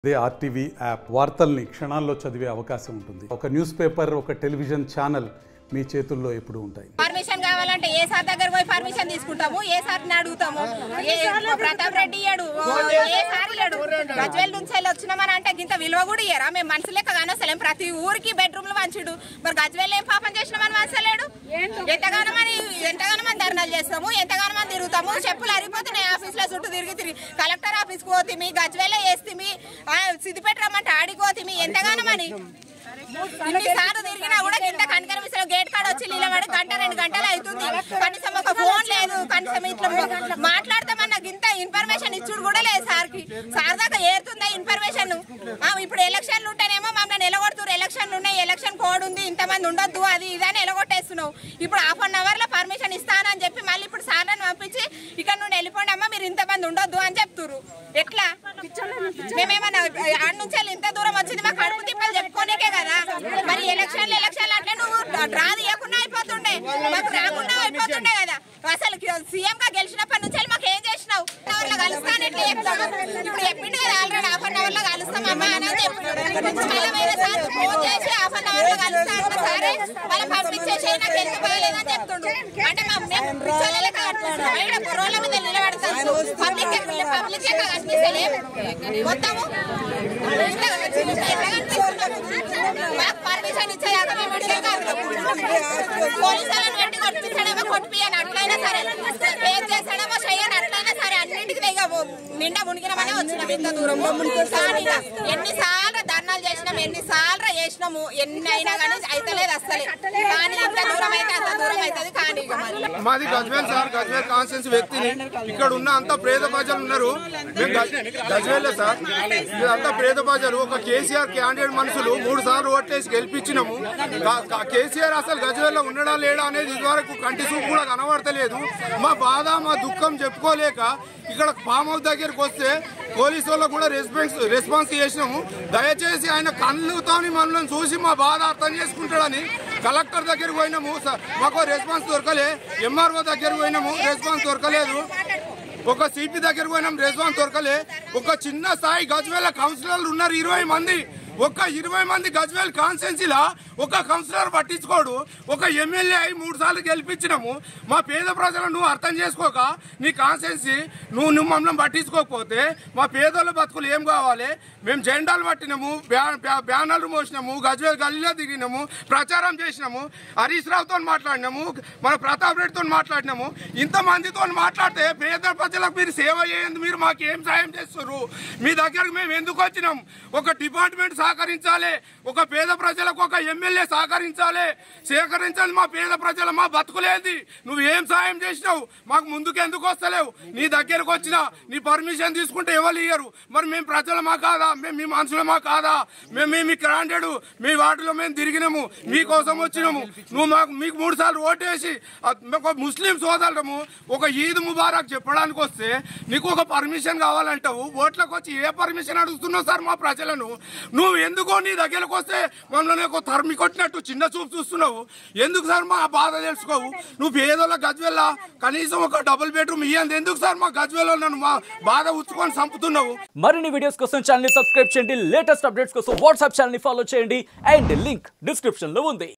అదే RTV app వార్తల్ని క్షణాల్లో చదివే అవకాశం ఉంటుంది. ఒక న్యూస్ పేపర్, ఒక టెలివిజన్ ఛానల్ మీ చేతుల్లో ఎప్పుడు ఉంటాయి. పర్మిషన్ కావాలంటే ఏ సార్ దగ్గర పోయి పర్మిషన్ తీసుకుంటాము, ఏ సార్ని అడుగుతాము. ప్రతాప్ రెడ్డి ఇయ్యాడు, ఏ సార్ ఇయ్యాడు. గజ్వేల్ నుంచి వచ్చినామని అంటే ఇంత విలువ కూడా ఇయ్యారా? మేము మనసు లెక్క కానొస్తలేం. ప్రతి ఊరికి బెడ్రూమ్లు వంచుడు. మరి గజ్వేల్ ఏం పాపం చేసినామని వంచలేడు. ఎంతగానో మంది ధర్నాలు చేస్తాము, ఎంతగానో మంది తిరుగుతాము. చెప్పులు అరిగిపోతున్నాయి ఆఫీసులో చుట్టూ తిరిగి కలెక్టర్ ఆఫీస్కి పోతిమి, గజ్వేల్ వేస్తిమి, సిద్దిపేట రమ్మంటే ఆడిపోతిమి. ఎంతగానో మని ఇన్నిసార్లు తిరిగినా కూడా ఇంత కనకరమిస్తారు. గేట్ కాడ వచ్చి నిలబడి గంట 2 గంటలు అవుతుంది. కనీసం ఒక ఫోన్ లేదు, కనీసం ఇట్లా మాట్లాడతామన్న ఇంత ఇన్ఫర్మేషన్ ఇచ్చుడు కూడా లేదు సార్కి. సార్ దాకా ఏరుతుందా ఇన్ఫర్మేషన్? ఇప్పుడు ఎలక్షన్లు ఉంటేనేమో మమ్మల్ని నిలగొడుతున్నారు. ఎలక్షన్లు ఉన్నాయి, ఎలక్షన్ కోడ్ ఉంది, ఇంతమంది ఉండొద్దు, అది ఇదని నిలగొట్టేస్తున్నావు. ఇప్పుడు ½ లో పర్మిషన్ ఇస్తానని చెప్పి మళ్ళీ ఇప్పుడు సార్లను పంపించి ఇక్కడ నుండి వెళ్ళిపోండి అమ్మా, మీరు ఇంతమంది ఉండొద్దు అని చెప్తున్నారు. ఎట్లా? మేమేమన్నా ఆడ నుంచి ఇంత దూరం వచ్చింది మా కడుపు తిప్పలు చెప్పుకోనికే కదా. మరి ఎలక్షన్లు అంటే నువ్వు డ్రా తీయకుండా అయిపోతుండే, మాకు రాకుండా అయిపోతుండే కదా. అసలు సీఎం గా గెలిచినప్పటి నుంచి మాకు ఏం చేసినావు? కలుస్తాను ఎట్లా చెప్తాడు? ఇప్పుడు చెప్పిండు కదా ఆల్రెడీ ½ లో కలుస్తాం అమ్మా అని చెప్పిండు. మళ్ళీ వేరే సార్ ఫోన్ చేసి ½ లో కలుస్తా అంట సరే వాళ్ళ పంపించేసి నాకు ఎందుకు బాగాలేదని చెప్తుండు. అంటే రోడ్ల మీద నిలబడతాను, పబ్లిక్ కనిపిస్తలే మొత్తము మాకు పర్మిషన్ ఇచ్చేదాకా మేము పోలీసులను పెట్టి కొట్టించడమో కొట్టిపోయాను అట్లయినా సరే, ఏం చేస్తాడమో చెయ్యను అట్లయినా సరే, అన్నింటికి నిండా మునిగినామనే వచ్చినాం ఇంత దూరం. కానీ ఎన్నిసార్లు ధర్నాలు చేసినాం, ఎన్నిసార్లు చేసినాము, ఎన్ని అయినా కానీ అయితలేదు అసలే. కానీ ఇంత దూరం అయితే అంత దూరం అవుతుంది. కానీ మాది గజ్వేల్ సార్, గజ్వేల్ కాన్స్టిట్యూన్స్ వ్యక్తిని. ఇక్కడ ఉన్న అంత పేద ప్రజలు ఉన్నారు. గజ్వేల్ సార్ అంతా పేద ప్రజలు. ఒక కేసీఆర్ క్యాండిడేట్ మనుషులు 3 సార్లు ఓట్లేసి గెలిపించినాము. కేసీఆర్ అసలు గజ్వేల్లో ఉండడా లేడా అనేది ఇదివరకు కంటి చూపు కూడా కనబడతలేదు. మా బాధ మా దుఃఖం చెప్పుకోలేక ఇక్కడ ఫామ్ హౌస్ దగ్గరికి వస్తే పోలీసు వాళ్ళకు కూడా రెస్పాన్స్ చేసినాము. దయచేసి ఆయన కళ్ళుతోని మనల్ని చూసి మా బాధ అర్థం చేసుకుంటాడని కలెక్టర్ దగ్గరికి పోయినాము. మాకు రెస్పాన్స్ దొరకలే. ఎంఆర్ఓ దగ్గరికి పోయినాము, రెస్పాన్స్ దొరకలేదు. ఒక సిపి దగ్గరికి పోయినాం, రెస్పాన్స్ దొరకలే. ఒక చిన్న స్థాయి గజ్వేల్ కౌన్సిలర్లు ఉన్నారు 20 మంది. ఒక 20 మంది గజ్వేల్ కాన్స్టిట్యున్సీలో ఒక కౌన్సిలర్ పట్టించుకోడు. ఒక ఎమ్మెల్యే అయి 3 సార్లు గెలిపించినాము. మా పేద ప్రజలను నువ్వు అర్థం చేసుకోక నీ కాన్స్టిట్యున్సీ నువ్వు మమ్మల్ని పట్టించుకోకపోతే మా పేదోళ్ళ బతుకులు ఏం కావాలి? మేము జెండాలు పట్టినాము, బ్యానర్లు మోసినాము, గజ్వేల్ గల్లీలో దిగినాము, ప్రచారం చేసినాము, హరీష్ రావుతో మాట్లాడినాము, మన ప్రతాప్ రెడ్డితో మాట్లాడినాము. ఇంతమందితో మాట్లాడితే పేద ప్రజలకు మీరు సేవ చేయండి, మీరు మాకు ఏం సాయం చేస్తారు? మీ దగ్గరకు మేము ఎందుకు వచ్చినాం? ఒక డిపార్ట్మెంట్ సహకరించాలి, ఒక పేద ప్రజలకు ఒక ఎమ్మెల్యే సహకరించాలి. మా పేద ప్రజలు మా బతుకులేది. నువ్వు ఏం సాయం చేసినావు? మాకు ముందుకు ఎందుకు వస్తలేవు? నీ దగ్గరకు వచ్చినా నీ పర్మిషన్ తీసుకుంటే ఎవరు ఇయ్యరు. మరి మేము ప్రజలమా కాదా? మేము మీ మనుషులమా కాదా? మేము మీ క్యాండిడేట్ మీ వార్డులో మేము తిరిగినాము, మీకోసం వచ్చినాము. నువ్వు మీకు 3 సార్లు ఓటేసి ఒక ముస్లిం సోదరులము ఒక ఈద్ ముబారక్ చెప్పడానికి వస్తే నీకు ఒక పర్మిషన్ కావాలంటావు. ఓట్లకు వచ్చి ఏ పర్మిషన్ అడుగుతున్నావు సార్ మా ప్రజలను? నువ్వు ఎందుకో నీ దగ్గరకు వస్తే మమ్మల్ని ఒక తరిమి కొట్టినట్టు చిన్న చూపు చూస్తున్నావు. ఎందుకు సార్ మా బాధ తెలుసుకోవు? నువ్వు పేదోళ్ళ గజ్వేల్ కనీసం ఒక డబుల్ బెడ్రూమ్ ఇయ్యండి. ఎందుకు సార్ మా గజ్వేల్ నన్ను మా బాధ ఉచ్చుకొని చంపుతున్నావు? మరిన్ని వీడియోస్ కోసం ఛానల్ ని సబ్స్క్రైబ్ చేయండి. లేటెస్ట్ అప్డేట్స్ కోసం వాట్సాప్ ఛానల్ ని ఫాలో చేయండి. అండ్ లింక్ డిస్క్రిప్షన్ లో ఉంది.